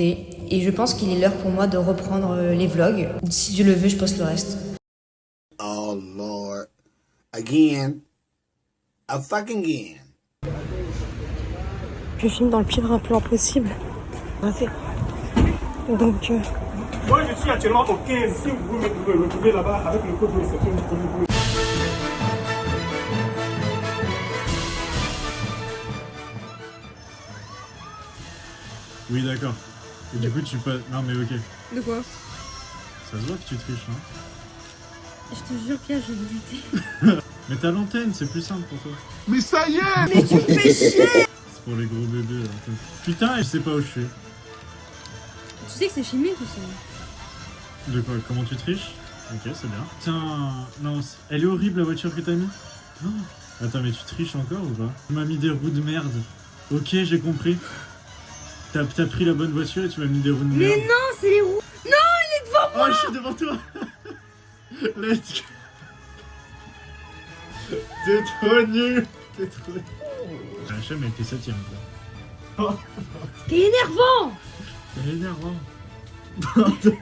Et je pense qu'il est l'heure pour moi de reprendre les vlogs. Si Dieu le veut, je poste le reste. Oh Lord. Again. A fucking again. Je filme dans le pire plan possible. Raté. Donc... Moi, je suis actuellement au 15. Si vous me pouvez me retrouver là-bas avec le code de réception du premier. Oui, d'accord. Et du coup, tu peux... Non, mais ok. De quoi? Ça se voit que tu triches, hein. Je te jure, Pierre, je vais buter. Mais t'as l'antenne, c'est plus simple pour toi. Mais ça y est! Mais tu me fais chier! C'est pour les gros bébés, là. Putain, je sais pas où je suis. Tu sais que c'est chimique aussi. De quoi? Comment tu triches? Ok, c'est bien. Putain, non, elle est horrible la voiture que t'as mis. Oh. Attends, mais tu triches encore ou pas? Tu m'as mis des roues de merde. Ok, j'ai compris. T'as pris la bonne voiture et tu m'as mis des roues de merde. Mais non, c'est les roues. Non, il est devant moi. Oh, je suis devant toi. Let's go. T'es trop nul. T'es trop nul. La chaîne était 7ème, quoi. T'es énervant. C'est énervant. De toute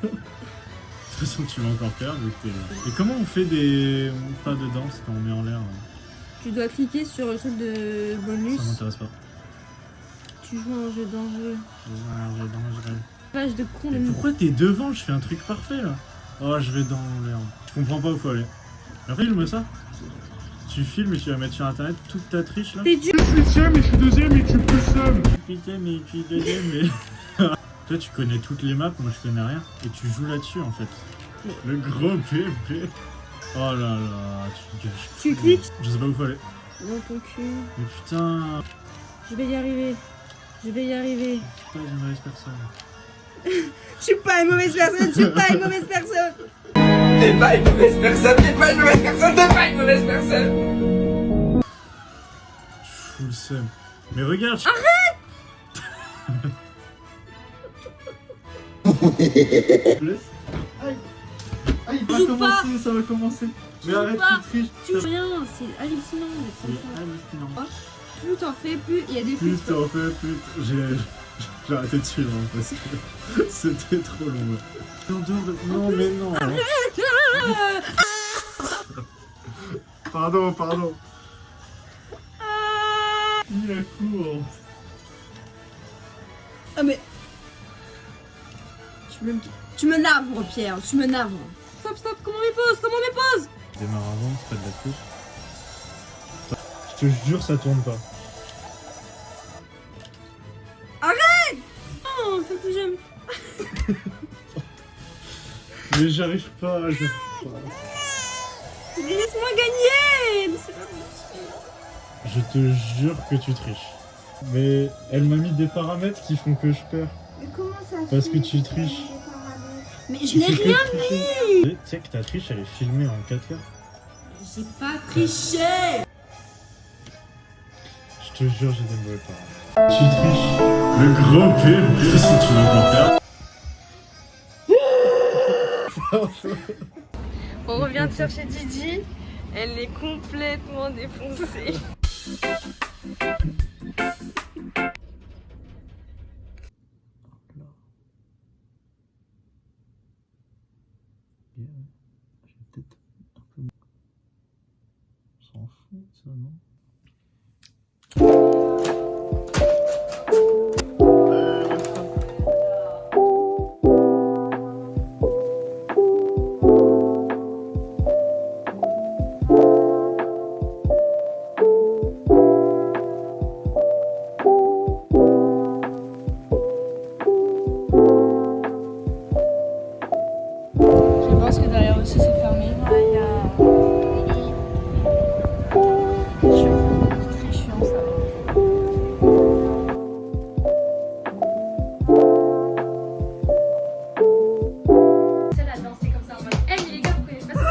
façon, tu vas encore perdre. Et comment on fait des pas de danse quand on met en l'air? Tu dois cliquer sur le truc de bonus. Ça m'intéresse pas. Tu joues à un jeu dangereux. Je vais dangereux. Page de con de Mais pourquoi t'es devant? Je fais un truc parfait là. Oh, je vais dans l'air. Je comprends pas où faut aller. Après, filme ça. Tu filmes et tu vas mettre sur internet toute ta triche là. T'es dur. Je suis deuxième et je suis deuxième et tu es plus seul. Putain, mais tu es deuxième, mais. Toi, tu connais toutes les maps, moi je connais rien. Et tu joues là-dessus en fait. Le gros bébé. Oh là là, tu gâches. Tu cliques. Je sais pas où faut aller. Dans ton cul. Mais putain. Je vais y arriver. Je vais y arriver. Je suis pas une mauvaise personne. Je suis pas une mauvaise personne. Je suis pas une mauvaise personne. T'es pas une mauvaise personne, t'es pas une mauvaise personne, t'es pas une mauvaise personne. Je fous le seum. Mais regarde. Arrête. Aïe, ça va Joue commencer, pas. ça va commencer. Mais Joue arrête, pas. tu triches. Tu rien. C'est hallucinant d'être C'est comme ça. hallucinant. Plus t'en fais, plus il y a des Plus fils. t'en fais, plus j'ai arrêté de suivre hein, parce que c'était trop long. Non, mais non. Pardon. Fini la cour. Ah mais... Tu me navres, Pierre, tu me navres. Stop, comment mes poses? Démarre avant, c'est pas de la coupe. Je te jure, ça tourne pas. Arrête. Oh, faut que j'aime. Mais j'arrive pas. Mais laisse-moi gagner. Mais c'est pas possible. Je te jure que tu triches. Mais elle m'a mis des paramètres qui font que je perds. Mais comment ça Parce que tu triches. Mais je n'ai rien mis. Tu sais que ta triche, elle est filmée en 4K. J'ai pas triché. Je te jure, j'ai des mauvais parents. Tu triches. Le gros bébé, si tu veux encore perdre. On revient de chercher Didi. Elle est complètement défoncée. J'ai peut-être un peu... On s'en fout, ça, non? Je pense que derrière aussi c'est fermé. Ouais, il y a... C'est très chiant ça. Celle-là danser comme ça en mode hey les gars, vous connaissez pas ça?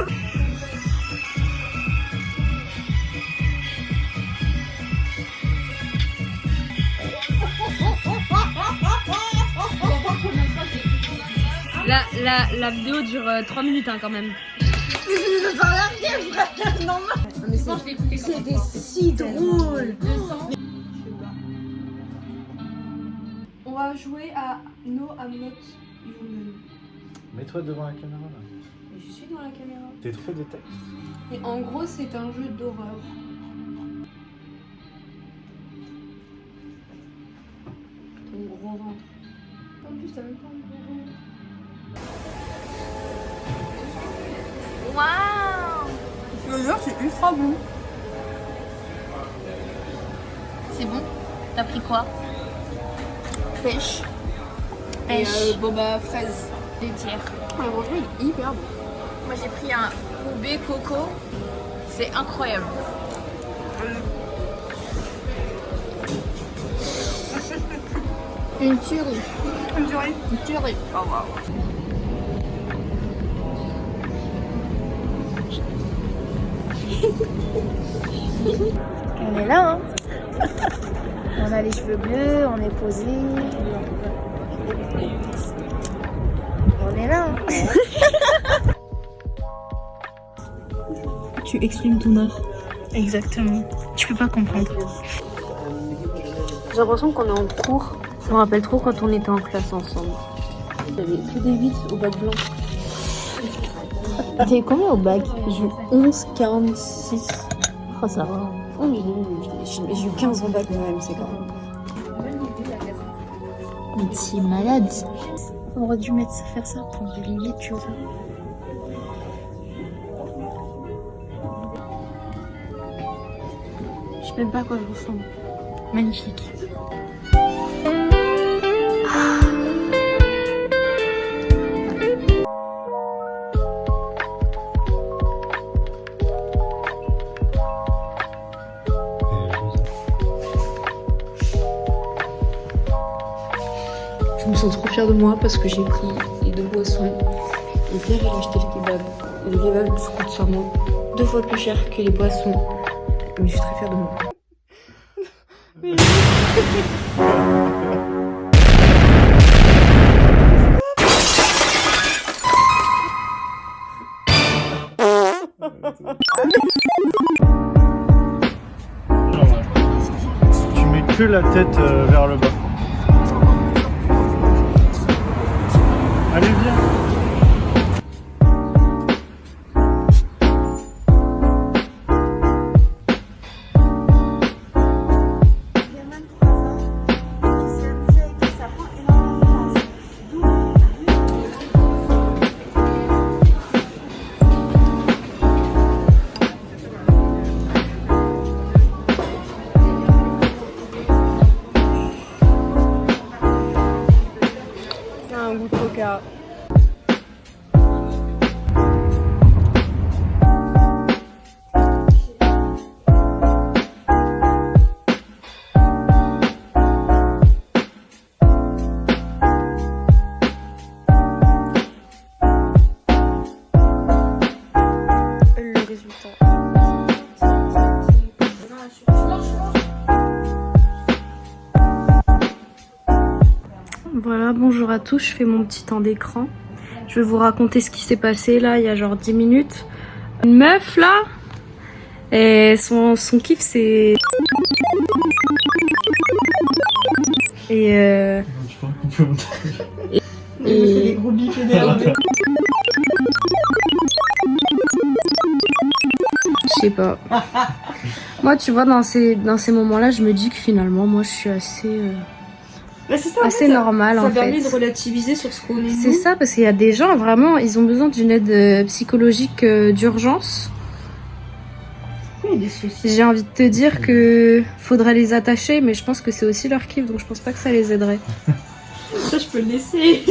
La vidéo dure 3 minutes hein, quand même. Mais je veux pas l'arrière, frère, normal. Mais c'était si drôle. dois jouer à No I'm Not Human. Mets-toi devant la caméra là. Et je suis dans la caméra. T'es trop des textes. Et en gros, c'est un jeu d'horreur. Ton gros ventre. En plus, t'as même pas un gros ventre. Waouh! Je veux dire, c'est ultra bon. C'est bon? T'as pris quoi? Pêche. Pêche. Et boba fraise. Des tiers. Franchement, il est hyper bon. Moi j'ai pris un Kobe Coco. C'est incroyable. Une tuerie. Une tuerie. Une tuerie. Oh waouh. On est là, hein. On a les cheveux bleus, on est posé. On est là, hein. Tu exprimes ton art. Exactement. Tu peux pas comprendre. J'ai l'impression qu'on est en cours. Ça me rappelle trop quand on était en classe ensemble. Il y avait que des 8 au bac blanc. T'es combien au bac? J'ai eu 11,46. Oh ça va. Oh, j'ai eu 15 au bac moi-même, c'est quand même. Mais t'es malade. On aurait dû faire ça pour des limites, tu vois. Je sais même pas à quoi je ressemble. Magnifique. Je me sens trop fière de moi parce que j'ai pris les 2 boissons. Et Pierre il a acheté le kebab. Et le kebab coûte sûrement 2 fois plus cher que les boissons. Mais je suis très fière de moi. Tu mets que la tête vers le bas. Allez, viens. Un goût de coca. Le résultat. Voilà, bonjour à tous, je fais mon petit temps d'écran. Je vais vous raconter ce qui s'est passé là, il y a genre 10 minutes. Une meuf là, et son kiff c'est... Et Je crois qu'on peut monter. et... Je sais pas. Moi tu vois dans ces moments-là, je me dis que finalement moi je suis assez... assez normal en fait. Ça permet de relativiser sur ce qu'on est. C'est ça, parce qu'il y a des gens vraiment, ils ont besoin d'une aide psychologique d'urgence. J'ai envie de te dire que faudrait les attacher, mais je pense que c'est aussi leur kiff, donc je pense pas que ça les aiderait. Ça, je peux le laisser.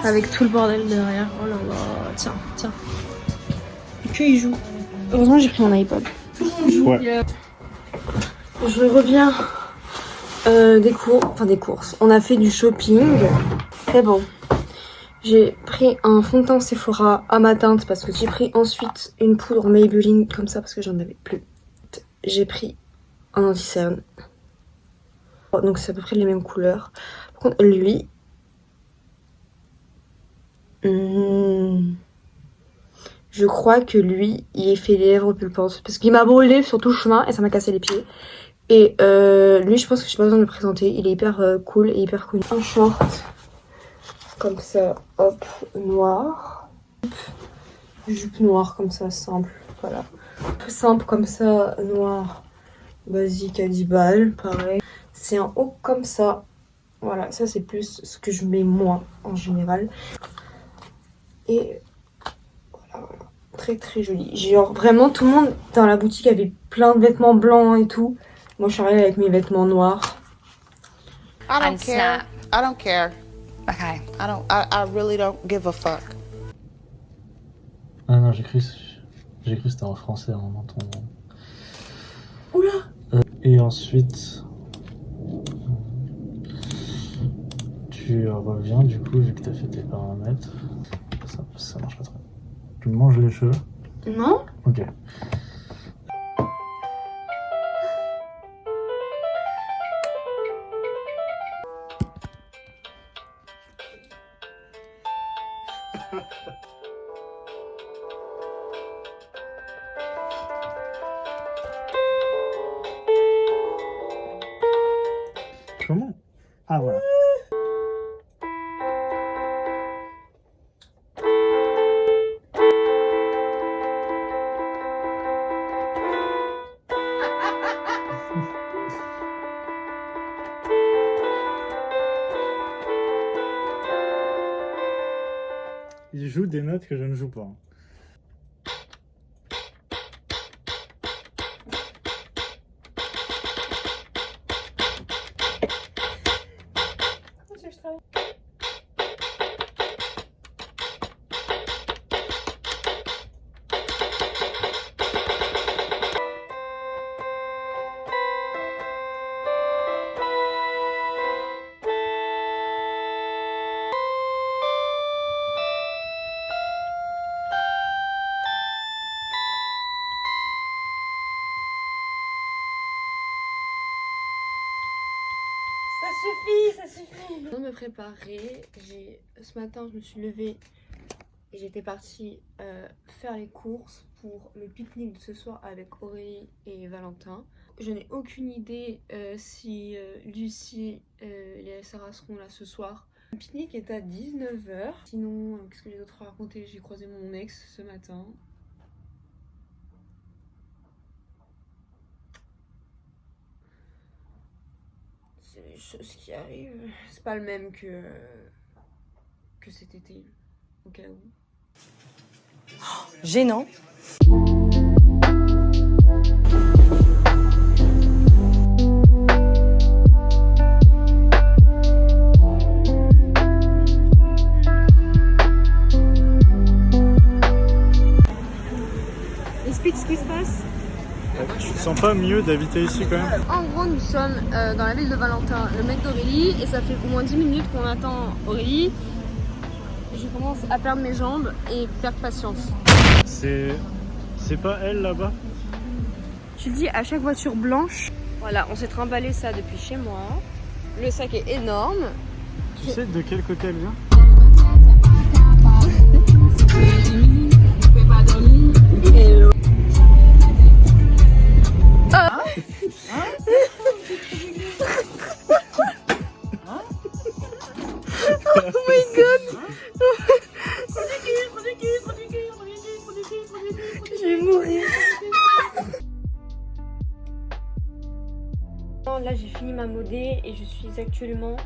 Avec tout le bordel derrière. Oh là là, tiens. Et puis il joue. Heureusement j'ai pris mon iPod. Ouais. Je reviens des courses. On a fait du shopping. C'est bon. J'ai pris un fond de teint Sephora à ma teinte parce que j'ai pris ensuite une poudre Maybelline comme ça parce que j'en avais plus. J'ai pris un anti-cerne. Donc c'est à peu près les mêmes couleurs. Par contre lui... je crois que lui, il est fait les lèvres pulpantes. Parce qu'il m'a brûlé sur tout le chemin et ça m'a cassé les pieds. Et lui, je pense que j'ai pas besoin de le présenter. Il est hyper cool et hyper connu. Un short comme ça, hop, noir. Jupe noire comme ça, simple, voilà. Simple comme ça, noir, basique à 10 balles, pareil. C'est un haut comme ça. Voilà, ça c'est plus ce que je mets moi en général. Et voilà, voilà. Très très joli. Genre vraiment tout le monde dans la boutique avait plein de vêtements blancs et tout. Moi je suis arrivée avec mes vêtements noirs. I don't care. I don't care. Okay. I really don't give a fuck. Ah non, j'ai cru que c'était en français en entendant. Oula. Et ensuite, tu reviens du coup, vu que tu as fait tes paramètres. Ça marche pas trop. Tu me manges les cheveux? Non. Ok. Comment? Ah voilà. Il joue des notes que je ne joue pas. Ça suffit. Avant de me préparer, ce matin je me suis levée et j'étais partie faire les courses pour le pique-nique de ce soir avec Aurélie et Valentin. Je n'ai aucune idée si Lucie et Sarah seront là ce soir. Le pique-nique est à 19h. Sinon, qu'est-ce que j'ai d'autre à raconter? J'ai croisé mon ex ce matin. C'est des choses qui arrivent. C'est pas le même que cet été, au cas où. Gênant. Explique ce qui se passe. Tu te sens pas mieux d'habiter ici quand même? En gros, nous sommes dans la ville de Valentin, le mec d'Aurélie, et ça fait au moins 10 minutes qu'on attend Aurélie. Je commence à perdre mes jambes et perdre patience. C'est pas elle là-bas? Tu le dis à chaque voiture blanche. Voilà, on s'est trimballé ça depuis chez moi. Le sac est énorme. Tu sais de quel côté elle vient? Oh my god! Je vais mourir. Là j'ai fini ma modée et je suis actuellement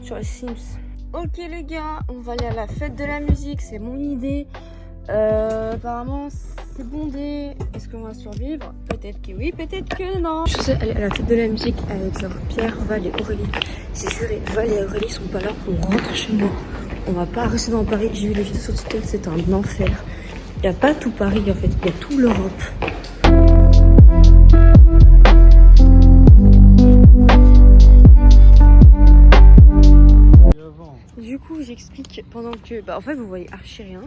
sur les Sims. Ok les gars, on va aller à la fête de la musique, c'est mon idée. Apparemment c'est bondé. Est-ce qu'on va survivre? Peut-être que oui, peut-être que non. Je sais aller à la fête de la musique avec genre Pierre, Val et Aurélie. J'ai juré, Val et Aurélie sont pas là, on rentre chez moi. On va pas rester dans Paris. J'ai vu les vidéos sur TikTok, c'est un enfer. Il n'y a pas tout Paris en fait, il y a tout l'Europe. Du coup j'explique pendant que en fait vous voyez archi rien.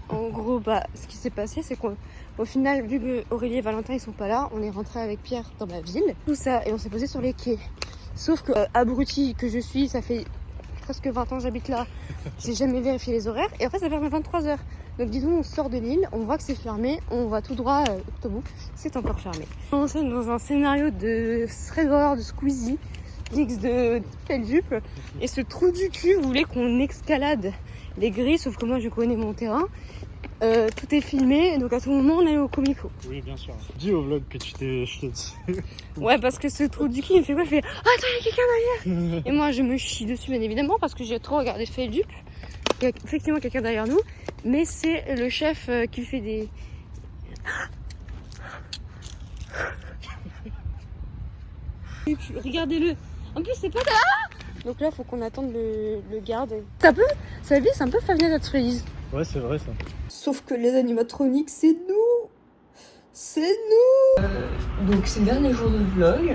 En gros ce qui s'est passé c'est qu'au final vu que Aurélie et Valentin ils sont pas là, on est rentré avec Pierre dans la ville, tout ça, et on s'est posé sur les quais. Sauf que abruti que je suis, ça fait presque 20 ans que j'habite là, j'ai jamais vérifié les horaires et en fait ça ferme à 23h. Donc disons on sort de l'île, on voit que c'est fermé, on va tout droit au bout, c'est encore fermé. On enchaîne dans un scénario de Shredder, de Squeezie, X de Feldup, et ce trou du cul voulait qu'on escalade les grilles, sauf que moi je connais mon terrain. Tout est filmé, donc à tout moment on est au Comico. Oui, bien sûr. Dis au vlog que tu t'es chié dessus. Ouais, parce que ce trou du cul il me fait quoi? Il fait ah, attends, il y a quelqu'un derrière. Et moi je me chie dessus bien évidemment parce que j'ai trop regardé Feldup. Il y a effectivement quelqu'un derrière nous, mais c'est le chef qui fait des... Regardez-le. En plus c'est pas... Donc là faut qu'on attende le garde. Ça c'est un peu Five Nights at Freddy's. Ouais, c'est vrai ça. Sauf que les animatroniques c'est nous. C'est nous. Donc c'est le dernier jour de vlog.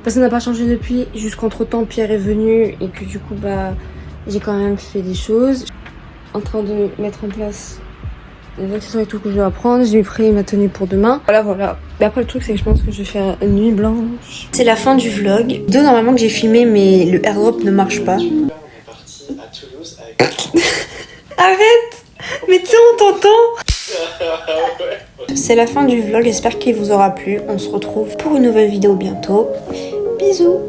Ça n'a pas changé depuis, jusqu'entre temps Pierre est venu et que du coup bah j'ai quand même fait des choses. En train de mettre en place les accessoires et tout que je dois apprendre. J'ai pris ma tenue pour demain. Voilà. Mais après le truc c'est que je pense que je vais faire une nuit blanche. C'est la fin du vlog. Normalement que j'ai filmé mais le airdrop ne marche pas. Arrête. Mais tu sais on t'entend. C'est la fin du vlog, j'espère qu'il vous aura plu. On se retrouve pour une nouvelle vidéo bientôt. Bisous.